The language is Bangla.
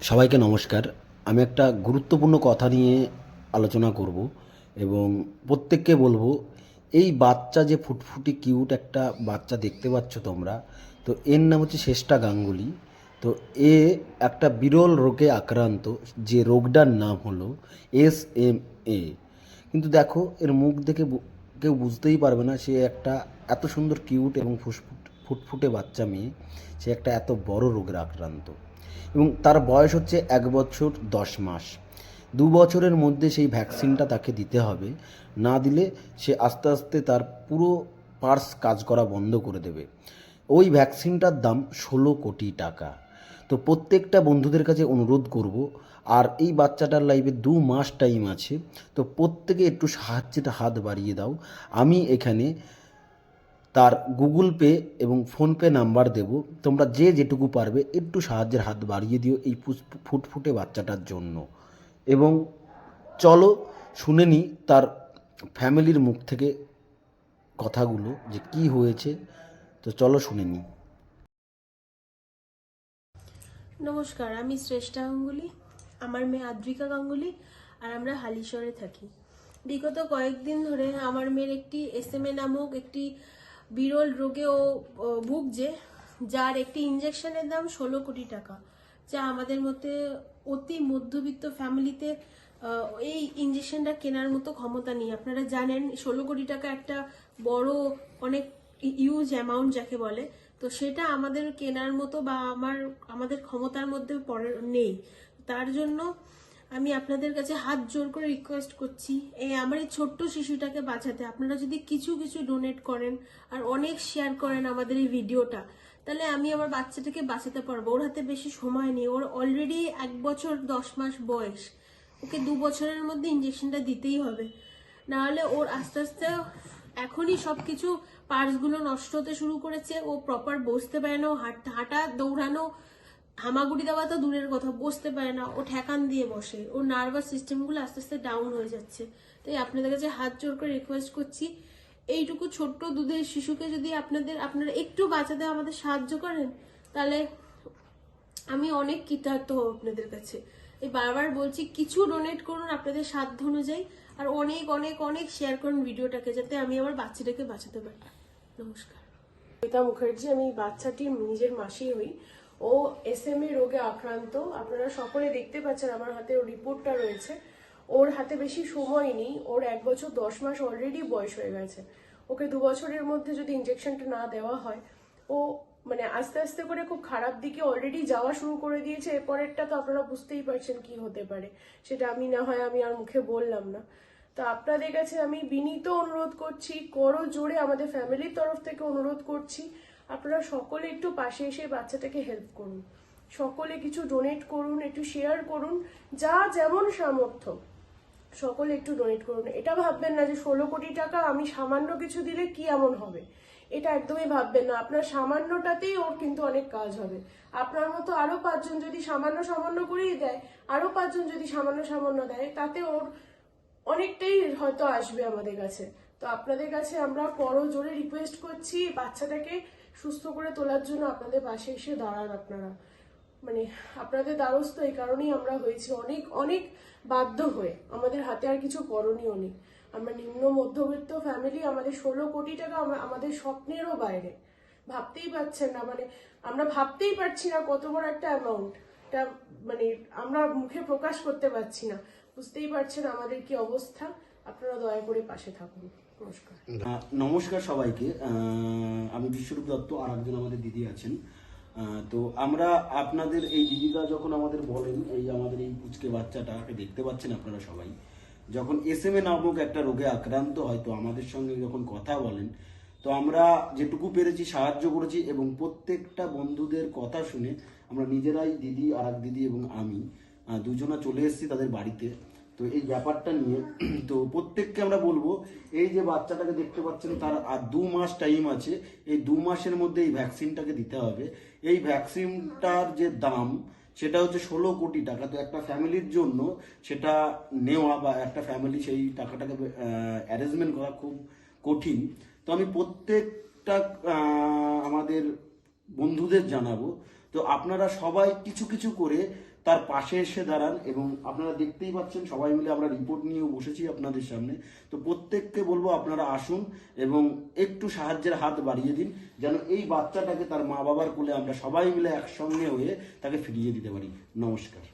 সবাইকে নমস্কার। আমি একটা গুরুত্বপূর্ণ কথা নিয়ে আলোচনা করব এবং প্রত্যেককে বলবো, এই বাচ্চা যে ফুটফুটি কিউট একটা বাচ্চা দেখতে পাচ্ছ তোমরা, তো এর নাম হচ্ছে শ্রেষ্ঠা গাঙ্গুলি। তো এ একটা বিরল রোগে আক্রান্ত, যে রোগটার নাম হলো SMA। কিন্তু দেখো, এর মুখ দেখে কেউ বুঝতেই পারবে না সে একটা এত সুন্দর কিউট এবং ফুটফুটে বাচ্চা মেয়ে, সে একটা এত বড় রোগের আক্রান্ত। এবং তার বয়স হচ্ছে 1 বছর 10 মাস। 2 বছরের মধ্যে সেই ভ্যাকসিনটা তাকে দিতে হবে, না দিলে সে আস্তে আস্তে তার পুরো পার্স কাজ করা বন্ধ করে দেবে। ওই ভ্যাকসিনটার দাম 16 কোটি টাকা। তো প্রত্যেকটা বন্ধুদের কাছে অনুরোধ করব, আর এই বাচ্চাটার লাইফে 2 মাস টাইম আছে, তো প্রত্যেকে একটু সাহায্যের হাত বাড়িয়ে দাও। আমি এখানে তার গুগল পে এবং ফোনপে নাম্বার দেব, তোমরা যে যেটুকু পারবে একটু সাহায্যের হাত বাড়িয়ে দিও এই ফুটফুটে বাচ্চাটার জন্য। এবং চলো শুনে নিই তার ফ্যামিলির মুখ থেকে কথাগুলো, যে কি হয়েছে। তো চলো শুনে নিই। নমস্কার, আমি শ্রেষ্ঠা গাঙ্গুলি, আমার মেয়ে আদ্রিকা গাঙ্গুলি, আর আমরা হালিশহরে থাকি। বিগত কয়েকদিন ধরে আমার মেয়ের একটি SMA নামক একটি বিরল রোগে ও ভুগছে, যার একটি ইঞ্জেকশনের দাম 16 কোটি টাকা, যা আমাদের মধ্যে অতি মধ্যবিত্ত ফ্যামিলিতে এই ইঞ্জেকশনটা কেনার মতো ক্ষমতা নেই। আপনারা জানেন 16 কোটি টাকা একটা বড়, অনেক ইউজ অ্যামাউন্ট যাকে বলে। তো সেটা আমাদের কেনার মতো বা আমাদের ক্ষমতার মধ্যে নেই। তার জন্য আমি আপনাদের কাছে হাত জোর করে রিকোয়েস্ট করছি, আমার এই ছোট্ট শিশুটাকে বাঁচাতে আপনারা যদি কিছু কিছু ডোনেট করেন আর অনেক শেয়ার করেন আমাদের এই ভিডিওটা, তাহলে আমি আমার বাচ্চাটাকে বাঁচাতে পারবো। ওর হাতে বেশি সময় নেই, ওর অলরেডি 1 বছর 10 মাস বয়স। ওকে 2 বছরের মধ্যে ইঞ্জেকশনটা দিতেই হবে, নাহলে ওর আস্তে আস্তে এখনই সবকিছু পার্টসগুলো নষ্ট হতে শুরু করেছে। ও প্রপার বসতে পারে না, হাঁটা দৌড়ানো হামাগুড়ি দেওয়া তো দূরের কথা, বসতে পারে না, ও ঠেকান দিয়ে বসে। ওর নার্ভাস সিস্টেমগুলো আস্তে আস্তে ডাউন হয়ে যাচ্ছে। তাই আপনাদের কাছে হাত জোর করে রিকোয়েস্ট করছি, এইটুকু ছোট্ট দুধের শিশুকে যদি আপনারা একটু বাঁচাতে আমাদের সাহায্য করেন, তাহলে আমি অনেক কৃতার্থ হব আপনাদের কাছে। এই বারবার বলছি, কিছু ডোনেট করুন আপনাদের সাধ্য অনুযায়ী, আর অনেক অনেক অনেক শেয়ার করুন ভিডিওটাকে, যাতে আমি আমার বাচ্চাটাকে বাঁচাতে পারি। নমস্কার। কবিতা মুখার্জি, আমি বাচ্চাটির নিজের মাসি হই। ও SMA রোগে আক্রান্ত। আপনারা সকলে দেখতে পাচ্ছেন আমার হাতে ওর রিপোর্টটা রয়েছে। ওর হাতে বেশি সময় নেই, ওর 1 বছর 10 মাস অলরেডি বয়স হয়ে গেছে। ওকে 2 বছরের মধ্যে যদি ইঞ্জেকশনটা না দেওয়া হয়, ও মানে আস্তে আস্তে করে খুব খারাপ দিকে অলরেডি যাওয়া শুরু করে দিয়েছে। এরপরেরটা তো আপনারা বুঝতেই পারছেন কি হতে পারে, সেটা আমি আর মুখে বললাম না। তো আপনাদের কাছে আমি বিনীত অনুরোধ করছি, করো জোরে আমাদের ফ্যামিলির তরফ থেকে অনুরোধ করছি, আপনারা সকলে একটু পাশে এসে বাচ্চাটাকে হেল্প করুন। সকলে কিছু ডোনেট করুন, একটু শেয়ার করুন, যা যেমন সামর্থ্য সকলে একটু ডোনেট করুন। এটা ভাববেন না যে 16 কোটি টাকা আমি সামান্য কিছু দিলে কি এমন হবে, এটা একদমই ভাববেন না। আপনার সামান্যটাতেই ওর কিন্তু অনেক কাজ হবে। আপনার মতো আরো 5 জন যদি সামান্য সামান্য করেই দেয়, আরো 5 জন যদি সামান্য সামান্য দেয়, তাতে ওর অনেকটাই হয়তো আসবে আমাদের কাছে। তো আপনাদের কাছে আমরা করো জোরে রিকোয়েস্ট করছি, বাচ্চাটাকে সুস্থ করে তোলার জন্য আপনাদের পাশে এসে দাঁড়ান আপনারা। মানে আপনাদের দ্বারস্থ এই কারণেই আমরা হয়েছি, অনেক অনেক বাধ্য হয়ে। আমাদের হাতে আর কিছু করণীয় নেই। আমরা নিম্ন মধ্যবিত্ত ফ্যামিলি, আমাদের 16 কোটি টাকা আমাদের স্বপ্নেরও বাইরে। ভাবতেই পারছেন না, মানে আমরা ভাবতেই পারছি না কত বড় একটা অ্যামাউন্ট। এটা মানে আমরা মুখে প্রকাশ করতে পারছি না। বুঝতেই পারছেন আমাদের কি অবস্থা। আপনারা দয়া করে পাশে থাকুন। নমস্কার। নমস্কার সবাইকে। আমি বিশ্বরূপ দত্ত, আর একজন আমাদের দিদি আছেন। তো আমরা আপনাদের এই দিদিরা যখন আমাদের বলেন, এই আমাদের এই পুচকে বাচ্চাটাকে দেখতে পাচ্ছেন আপনারা সবাই, যখন SMA নামক একটা রোগে আক্রান্ত হয়, তো আমাদের সঙ্গে যখন কথা বলেন, তো আমরা যেটুকু পেরেছি সাহায্য করেছি। এবং প্রত্যেকটা বন্ধুদের কথা শুনে আমরা নিজেরাই, দিদি আর এক দিদি এবং আমি দুজনা চলে এসেছি তাদের বাড়িতে। তো এই ব্যাপারটা নিয়ে তো প্রত্যেককে আমরা বলবো, এই যে বাচ্চাটাকে দেখতে পাচ্ছেন, তার আর 2 মাস টাইম আছে। এই 2 মাসের মধ্যে এই ভ্যাকসিনটাকে দিতে হবে। এই ভ্যাকসিনটার যে দাম, সেটা হচ্ছে 16 কোটি টাকা। তো একটা ফ্যামিলির জন্য সেটা নেওয়া বা একটা ফ্যামিলি সেই টাকাটাকে অ্যারেঞ্জমেন্ট করা খুব কঠিন। তো আমি প্রত্যেকটা আমাদের বন্ধুদের জানাবো, তো আপনারা সবাই কিছু কিছু করে তার পাশে এসে দাঁড়ান, এবং আপনারা দেখতেই পাচ্ছেন সবাই মিলে আমরা রিপোর্ট নিয়েও বসেছি আপনাদের সামনে। তো প্রত্যেককে বলবো আপনারা আসুন এবং একটু সাহায্যের হাত বাড়িয়ে দিন, যেন এই বাচ্চাটাকে তার মা বাবার কোলে আমরা সবাই মিলে একসঙ্গে হয়ে তাকে ফিরিয়ে দিতে পারি। নমস্কার।